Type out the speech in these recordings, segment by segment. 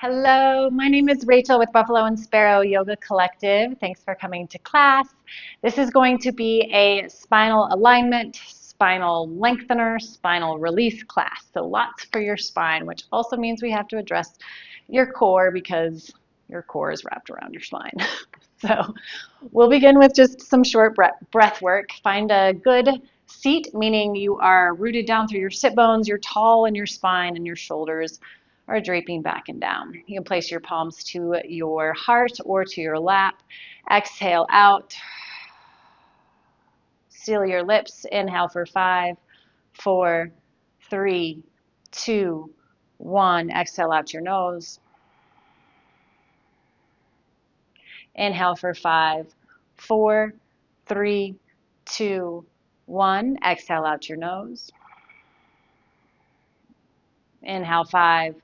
Hello, my name is Rachel with Buffalo and Sparrow Yoga Collective. Thanks for coming to class. This is going to be a spinal alignment, spinal lengthener, spinal release class. So lots for your spine, which also means we have to address your core because your core is wrapped around your spine. So we'll begin with just some short breath work. Find a good seat, meaning you are rooted down through your sit bones, you're tall in your spine, and your shoulders are draping back and down. You can place your palms to your heart or to your lap. Exhale out. Seal your lips. Inhale for 5, 4, 3, 2, 1. Exhale out your nose. Inhale for 5, 4, 3, 2, 1. Exhale out your nose. Inhale 5,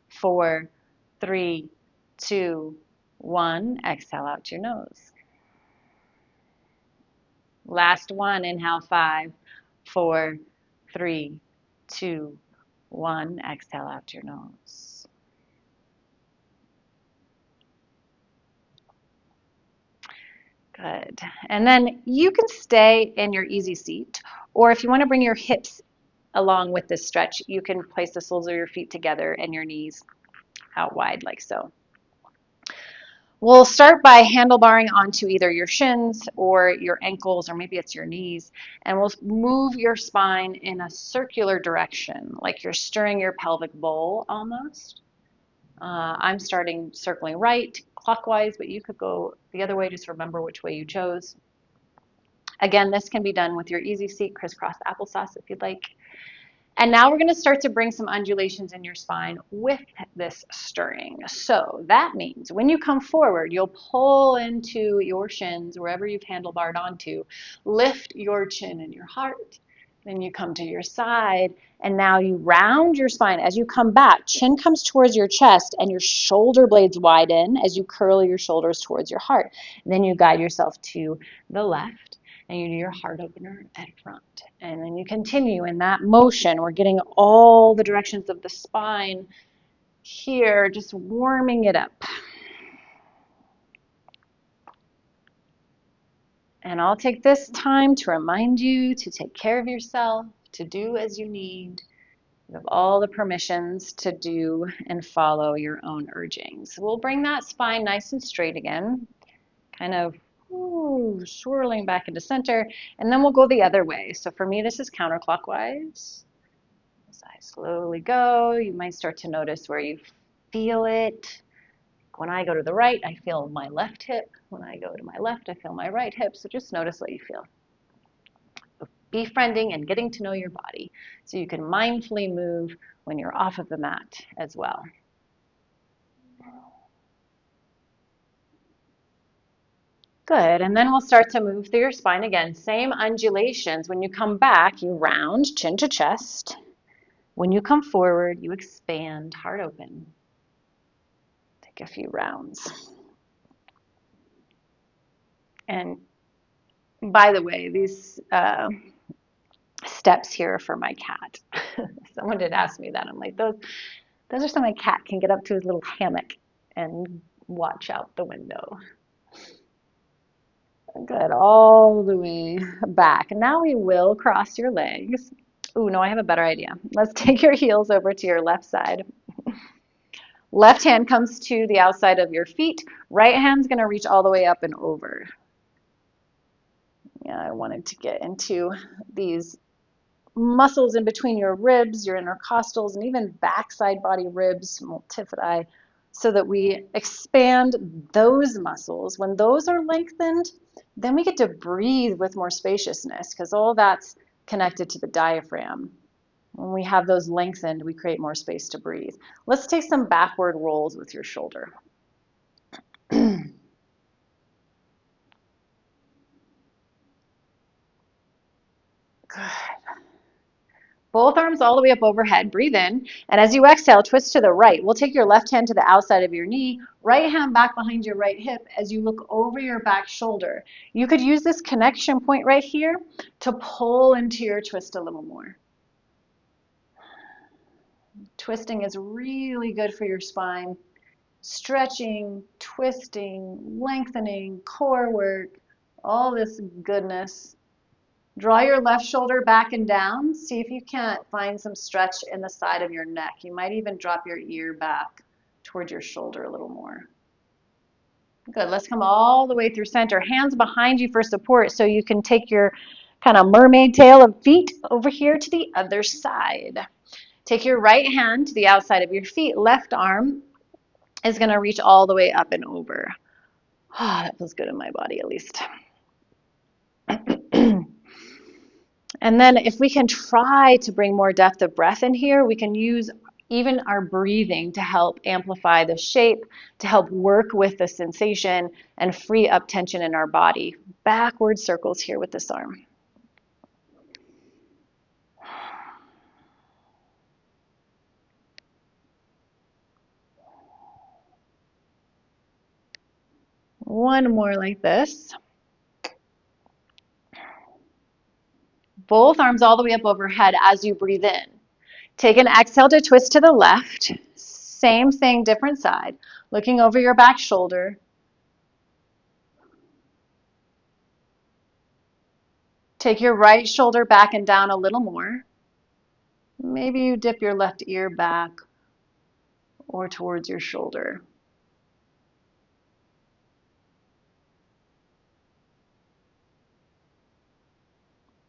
4, 3, 2, 1. Exhale out your nose. Last one. Inhale 5, 4, 3, 2, 1. Exhale out your nose. Good. And then you can stay in your easy seat, or if you want to bring your hips along with this stretch, you can place the soles of your feet together and your knees out wide like so. We'll start by handlebarring onto either your shins or your ankles, or maybe it's your knees, and we'll move your spine in a circular direction, like you're stirring your pelvic bowl almost. I'm starting circling right, clockwise, but you could go the other way. Just remember which way you chose. Again, this can be done with your easy seat, crisscross applesauce if you'd like. And now we're going to start to bring some undulations in your spine with this stirring. So that means when you come forward, you'll pull into your shins, wherever you've handlebarred onto, lift your chin and your heart. Then you come to your side, and now you round your spine. As you come back, chin comes towards your chest, and your shoulder blades widen as you curl your shoulders towards your heart. And then you guide yourself to the left, and you do your heart opener at front. And then you continue in that motion. We're getting all the directions of the spine here, just warming it up. And I'll take this time to remind you to take care of yourself, to do as you need. You have all the permissions to do and follow your own urgings. We'll bring that spine nice and straight again, kind of swirling back into center, and then we'll go the other way. So for me, this is counterclockwise. As I slowly go, you might start to notice where you feel it. When I go to the right, I feel my left hip. When I go to my left, I feel my right hip. So just notice what you feel. Befriending and getting to know your body so you can mindfully move when you're off of the mat as well. Good, and then we'll start to move through your spine again. Same undulations. When you come back, you round chin to chest. When you come forward, you expand, heart open. Take a few rounds. And by the way, these steps here are for my cat. Someone did ask me that. I'm like, those are so my cat can get up to his little hammock and watch out the window. Good, all the way back. Now we will cross your legs. Ooh, no, I have a better idea. Let's take your heels over to your left side. Left hand comes to the outside of your feet. Right hand's going to reach all the way up and over. Yeah, I wanted to get into these muscles in between your ribs, your intercostals, and even backside body ribs, multifidi, so that we expand those muscles. When those are lengthened, then we get to breathe with more spaciousness because all that's connected to the diaphragm. When we have those lengthened, we create more space to breathe. Let's take some backward rolls with your shoulder. Good. Both arms all the way up overhead. Breathe in. And as you exhale, twist to the right. We'll take your left hand to the outside of your knee, right hand back behind your right hip as you look over your back shoulder. You could use this connection point right here to pull into your twist a little more. Twisting is really good for your spine. stretching, twisting, lengthening, core work, all this goodness. Draw your left shoulder back and down. See if you can't find some stretch in the side of your neck. You might even drop your ear back towards your shoulder a little more. Good. Let's come all the way through center. Hands behind you for support so you can take your kind of mermaid tail of feet over here to the other side. Take your right hand to the outside of your feet. Left arm is going to reach all the way up and over. Oh, that feels good in my body at least. And then if we can try to bring more depth of breath in here, we can use even our breathing to help amplify the shape, to help work with the sensation and free up tension in our body. Backward circles here with this arm. One more like this. Both arms all the way up overhead as you breathe in. Take an exhale to twist to the left. Same thing, different side. Looking over your back shoulder. Take your right shoulder back and down a little more. Maybe you dip your left ear back or towards your shoulder.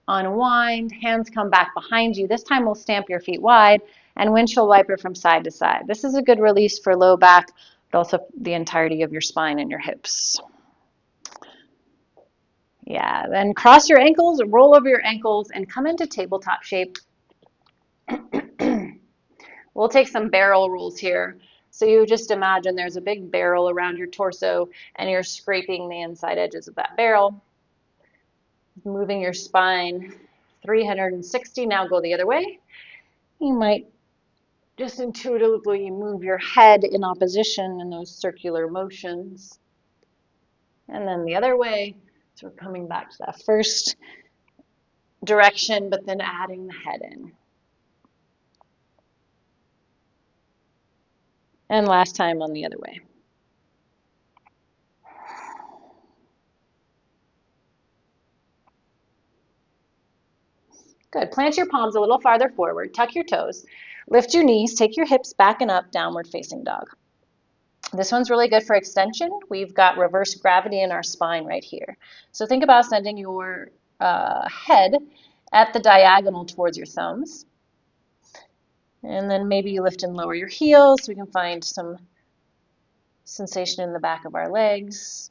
Unwind, hands come back behind you. This time we'll stamp your feet wide and windshield wiper from side to side. This is a good release for low back, but also the entirety of your spine and your hips. Yeah, then cross your ankles, roll over your ankles, and come into tabletop shape. We'll take some barrel rolls here. So you just imagine there's a big barrel around your torso and you're scraping the inside edges of that barrel. Moving your spine 360. Now go the other way. You might just intuitively move your head in opposition in those circular motions. And then the other way. So we're coming back to that first direction, but then adding the head in. And last time on the other way. Good. Plant your palms a little farther forward. Tuck your toes. Lift your knees. Take your hips back and up, downward facing dog. This one's really good for extension. We've got reverse gravity in our spine right here. So think about sending your head at the diagonal towards your thumbs. And then maybe you lift and lower your heels so we can find some sensation in the back of our legs.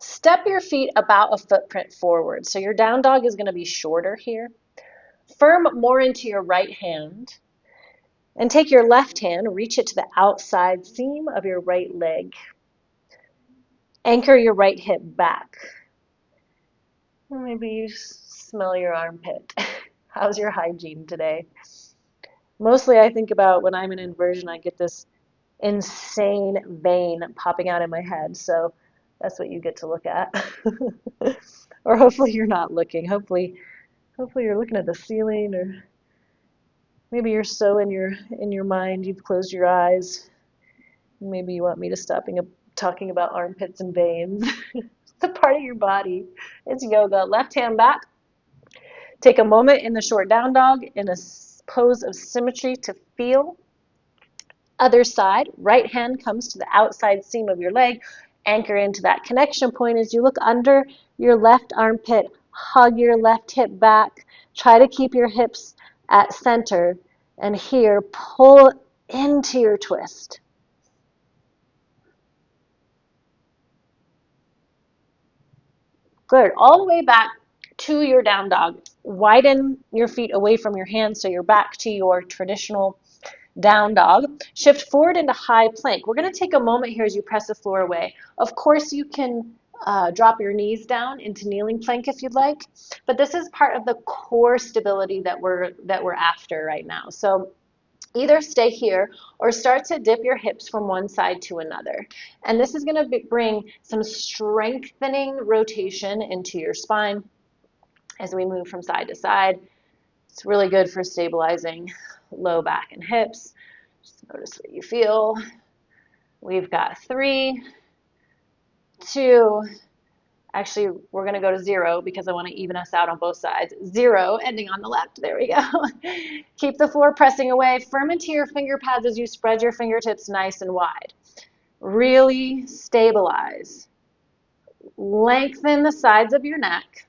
Step your feet about a footprint forward. So your down dog is going to be shorter here. Firm more into your right hand. And take your left hand, reach it to the outside seam of your right leg. Anchor your right hip back. Maybe you smell your armpit. How's your hygiene today? Mostly I think about when I'm in inversion, I get this insane vein popping out in my head. So that's what you get to look at. Or hopefully you're not looking. Hopefully you're looking at the ceiling, or maybe you're so in your mind you've closed your eyes. Maybe you want me to stop talking about armpits and veins. It's a part of your body. It's yoga. Left hand back. Take a moment in the short down dog in a pose of symmetry to feel. Other side, right hand comes to the outside seam of your leg. Anchor into that connection point as you look under your left armpit. Hug your left hip back. Try to keep your hips at center. And here, pull into your twist. Good. All the way back to your down dog. Widen your feet away from your hands so you're back to your traditional down dog. Shift forward into high plank. We're going to take a moment here as you press the floor away. Of course, you can drop your knees down into kneeling plank if you'd like, but this is part of the core stability that we're after right now. So either stay here or start to dip your hips from one side to another. And this is going to bring some strengthening rotation into your spine as we move from side to side. It's really good for stabilizing low back and hips. Just notice what you feel. We've got 3, 2, actually, we're going to go to 0 because I want to even us out on both sides. 0, ending on the left. There we go. Keep the floor pressing away. Firm into your finger pads as you spread your fingertips nice and wide. Really stabilize. Lengthen the sides of your neck.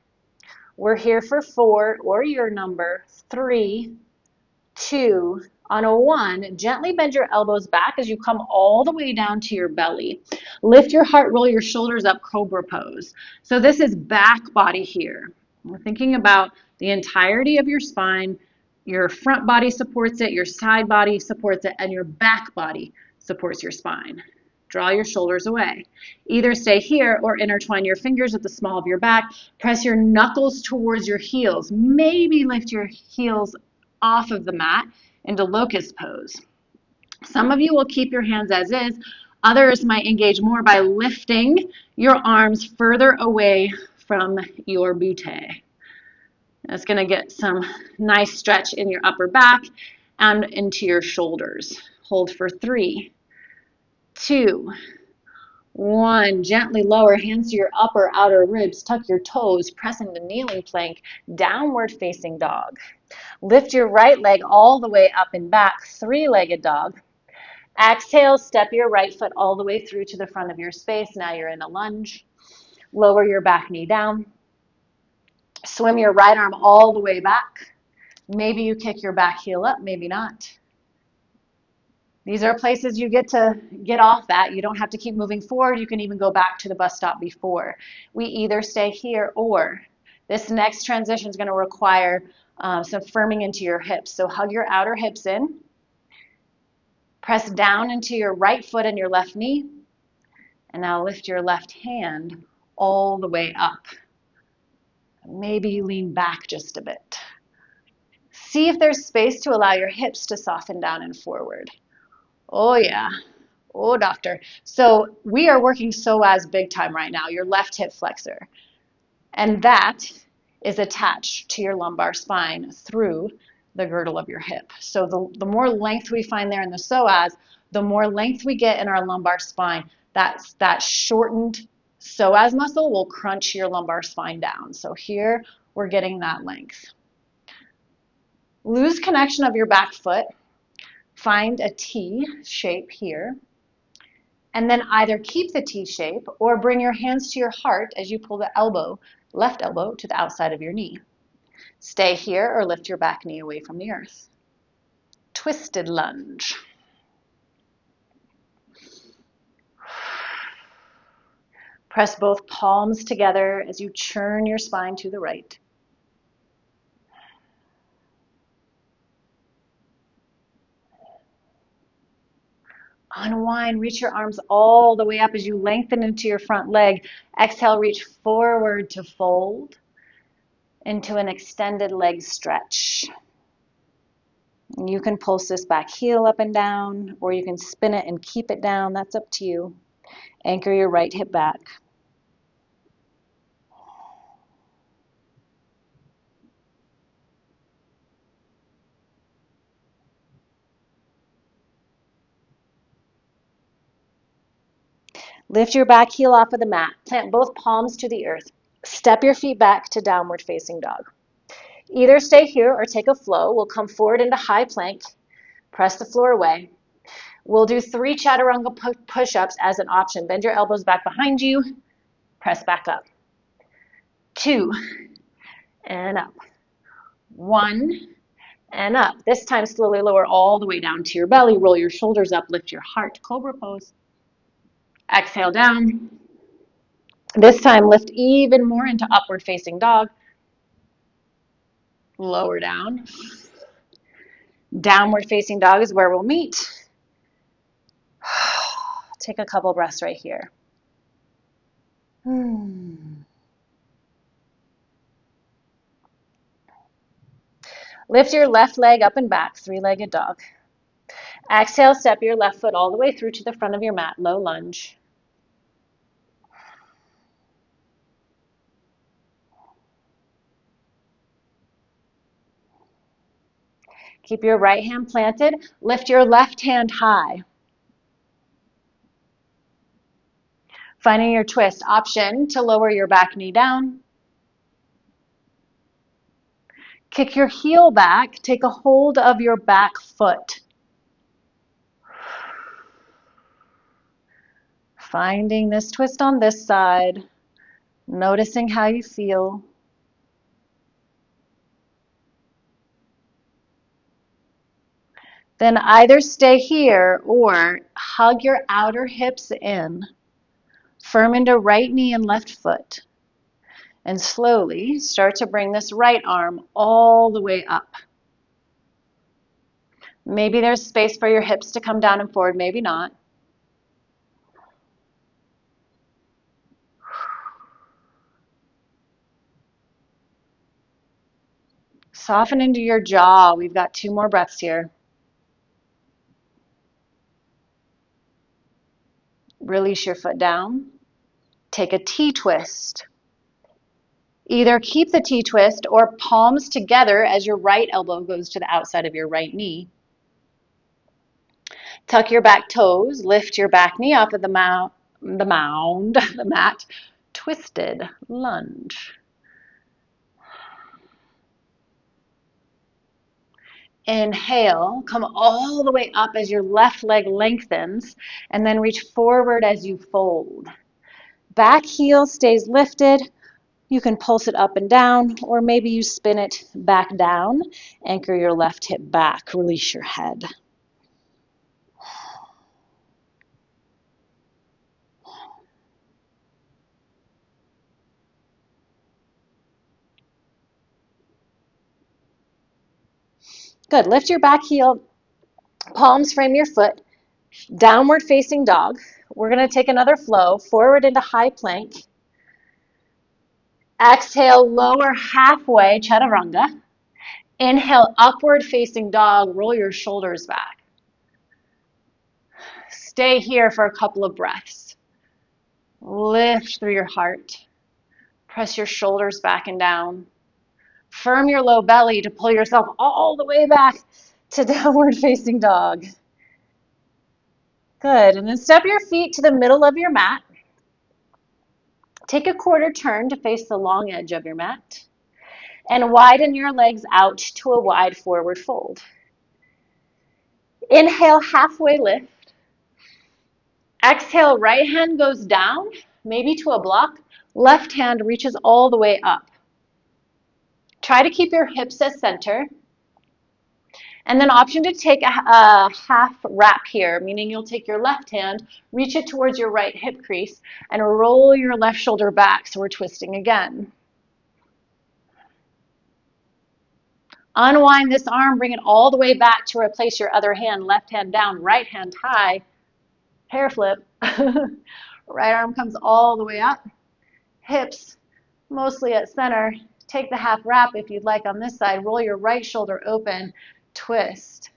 We're here for 4 or your number. 3, 2, on a 1, gently bend your elbows back as you come all the way down to your belly. Lift your heart, roll your shoulders up, cobra pose. So this is back body here. We're thinking about the entirety of your spine. Your front body supports it, your side body supports it, and your back body supports your spine. Draw your shoulders away. Either stay here or intertwine your fingers at the small of your back. Press your knuckles towards your heels. Maybe lift your heels off of the mat into locust pose. Some of you will keep your hands as is. Others might engage more by lifting your arms further away from your butte. That's going to get some nice stretch in your upper back and into your shoulders. Hold for 3, 2, 1. Gently lower hands to your upper outer ribs. Tuck your toes, press into kneeling plank, downward facing dog. Lift your right leg all the way up and back, 3-legged dog. Exhale, step your right foot all the way through to the front of your space. Now you're in a lunge. Lower your back knee down. Swim your right arm all the way back. Maybe you kick your back heel up, maybe not. These are places you get to get off at. You don't have to keep moving forward. You can even go back to the bus stop before. We either stay here or this next transition is going to require some firming into your hips. So hug your outer hips in. Press down into your right foot and your left knee. And now lift your left hand all the way up. Maybe you lean back just a bit. See if there's space to allow your hips to soften down and forward. Oh yeah. Oh, doctor. So we are working psoas big time right now, your left hip flexor. And that is attached to your lumbar spine through the girdle of your hip. So the more length we find there in the psoas, the more length we get in our lumbar spine. That shortened psoas muscle will crunch your lumbar spine down. So here we're getting that length. Lose connection of your back foot. Find a T shape here. And then either keep the T shape or bring your hands to your heart as you pull the left elbow to the outside of your knee. Stay here or lift your back knee away from the earth. Twisted lunge. Press both palms together as you churn your spine to the right. Unwind, reach your arms all the way up as you lengthen into your front leg. Exhale, reach forward to fold into an extended leg stretch. You can pulse this back heel up and down, or you can spin it and keep it down. That's up to you. Anchor your right hip back. Lift your back heel off of the mat. Plant both palms to the earth. Step your feet back to downward facing dog. Either stay here or take a flow. We'll come forward into high plank. Press the floor away. We'll do 3 chaturanga push-ups as an option. Bend your elbows back behind you. Press back up. 2, and up. 1, and up. This time slowly lower all the way down to your belly. Roll your shoulders up. Lift your heart. Cobra pose. Exhale down. This time lift even more into upward facing dog. Lower down. Downward facing dog is where we'll meet. Take a couple breaths right here. Lift your left leg up and back, 3-legged dog. Exhale, step your left foot all the way through to the front of your mat, low lunge. Keep your right hand planted. Lift your left hand high. Finding your twist. Option to lower your back knee down. Kick your heel back. Take a hold of your back foot. Finding this twist on this side. Noticing how you feel. Then either stay here or hug your outer hips in. Firm into right knee and left foot. And slowly start to bring this right arm all the way up. Maybe there's space for your hips to come down and forward, maybe not. Soften into your jaw. We've got 2 more breaths here. Release your foot down. Take a T-twist. Either keep the T-twist or palms together as your right elbow goes to the outside of your right knee. Tuck your back toes. Lift your back knee off of the mat. Twisted lunge. Inhale, come all the way up as your left leg lengthens, and then reach forward as you fold. Back heel stays lifted. You can pulse it up and down, or maybe you spin it back down. Anchor your left hip back. Release your head. Good. Lift your back heel. Palms frame your foot. Downward facing dog. We're going to take another flow forward into high plank. Exhale, lower halfway, chaturanga. Inhale, upward facing dog. Roll your shoulders back. Stay here for a couple of breaths. Lift through your heart. Press your shoulders back and down. Firm your low belly to pull yourself all the way back to downward facing dog. Good. And then step your feet to the middle of your mat. Take a quarter turn to face the long edge of your mat. And widen your legs out to a wide forward fold. Inhale, halfway lift. Exhale, right hand goes down, maybe to a block. Left hand reaches all the way up. Try to keep your hips as center. And then option to take a half wrap here, meaning you'll take your left hand, reach it towards your right hip crease, and roll your left shoulder back, so we're twisting again. Unwind this arm, bring it all the way back to replace your other hand, left hand down, right hand high, hair flip. Right arm comes all the way up, hips mostly at center. Take the half wrap if you'd like on this side, roll your right shoulder open, twist.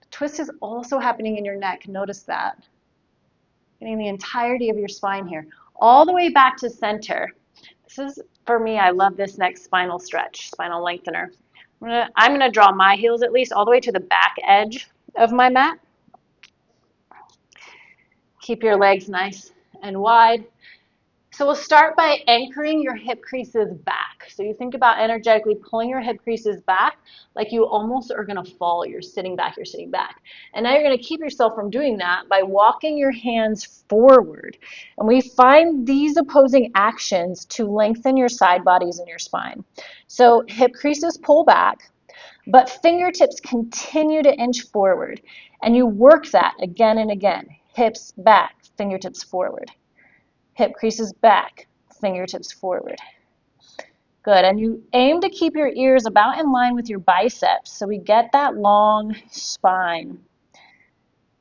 Twist is also happening in your neck. Notice that. Getting the entirety of your spine here. All the way back to center. This is, for me, I love this next spinal stretch, spinal lengthener. I'm going to draw my heels at least all the way to the back edge of my mat. Keep your legs nice and wide. So we'll start by anchoring your hip creases back. So you think about energetically pulling your hip creases back like you almost are going to fall. You're sitting back, you're sitting back. And now you're going to keep yourself from doing that by walking your hands forward. And we find these opposing actions to lengthen your side bodies and your spine. So hip creases pull back, but fingertips continue to inch forward. And you work that again and again. Hips back, fingertips forward. Hip creases back, fingertips forward. Good, and you aim to keep your ears about in line with your biceps so we get that long spine.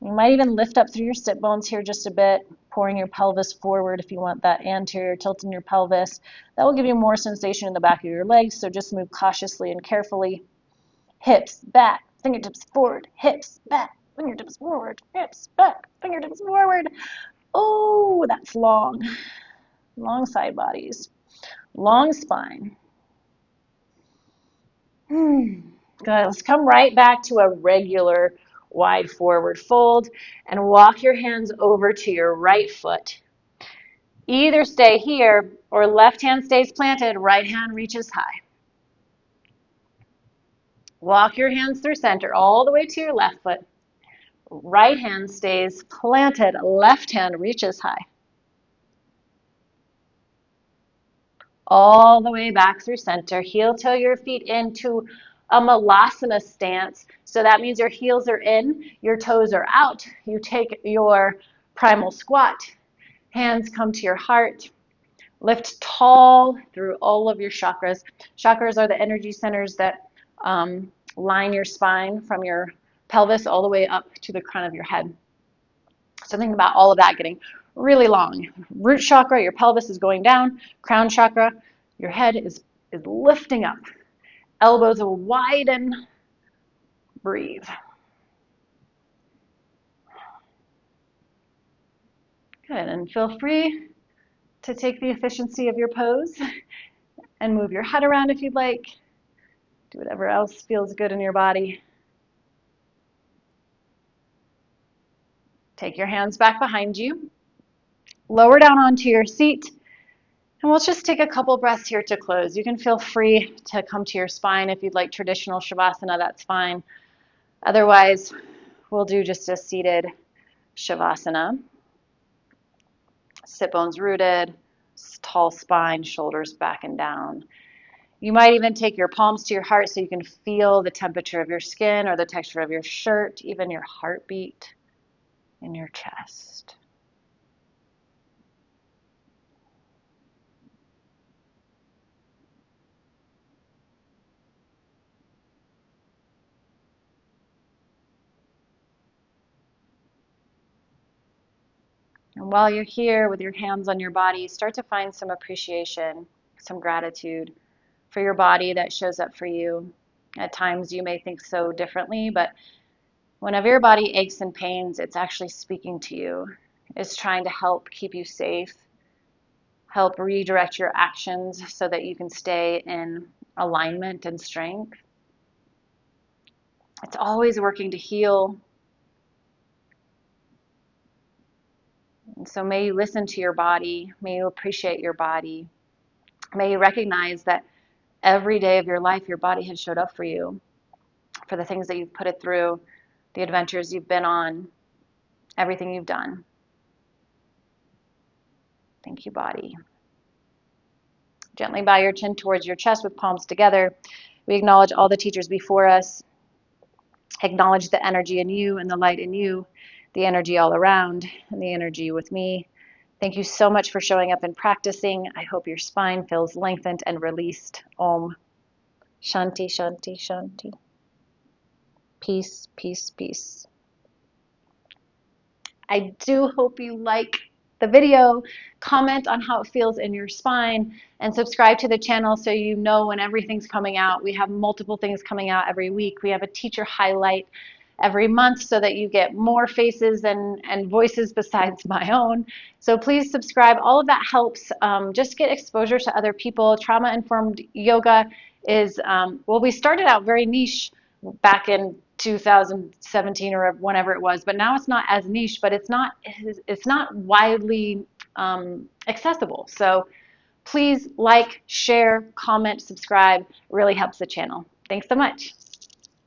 You might even lift up through your sit bones here just a bit, pouring your pelvis forward if you want that anterior tilt in your pelvis. That will give you more sensation in the back of your legs, so just move cautiously and carefully. Hips back, fingertips forward, hips back, fingertips forward, hips back, fingertips forward. Oh, that's long. Long side bodies. Long spine. Good. Let's come right back to a regular wide forward fold and walk your hands over to your right foot. Either stay here or left hand stays planted, right hand reaches high. Walk your hands through center all the way to your left foot. Right hand stays planted, left hand reaches high. All the way back through center. Heel toe your feet into a malasana stance. So that means your heels are in, your toes are out. You take your primal squat. Hands come to your heart. Lift tall through all of your chakras. Chakras are the energy centers that line your spine from your pelvis all the way up to the crown of your head. So think about all of that getting really long. Root chakra, your pelvis is going down. Crown chakra, your head is lifting up. Elbows will widen. Breathe. Good, and feel free to take the efficiency of your pose and move your head around if you'd like. Do whatever else feels good in your body. Take your hands back behind you. Lower down onto your seat. And we'll just take a couple breaths here to close. You can feel free to come to your spine if you'd like traditional Shavasana, that's fine. Otherwise, we'll do just a seated Shavasana. Sit bones rooted, tall spine, shoulders back and down. You might even take your palms to your heart so you can feel the temperature of your skin or the texture of your shirt, even your heartbeat in your chest. And while you're here with your hands on your body, start to find some appreciation, some gratitude for your body that shows up for you. At times you may think so differently, but whenever your body aches and pains, it's actually speaking to you. It's trying to help keep you safe, help redirect your actions so that you can stay in alignment and strength. It's always working to heal. And so may you listen to your body. May you appreciate your body. May you recognize that every day of your life, your body has showed up for you, for the things that you've put it through, the adventures you've been on, everything you've done. Thank you, body. Gently bow your chin towards your chest with palms together. We acknowledge all the teachers before us. Acknowledge the energy in you and the light in you, the energy all around, and the energy with me. Thank you so much for showing up and practicing. I hope your spine feels lengthened and released. Om. Shanti, shanti, shanti. Peace, peace, peace. I do hope you like the video, comment on how it feels in your spine, and subscribe to the channel so you know when everything's coming out. We have multiple things coming out every week. We have a teacher highlight every month so that you get more faces and voices besides my own. So please subscribe. All of that helps. Just get exposure to other people. Trauma-informed yoga is, well, we started out very niche back in 2017 or whenever it was, but now it's not as niche, but it's not widely accessible. So please like, share, comment, subscribe. It really helps the channel. Thanks so much.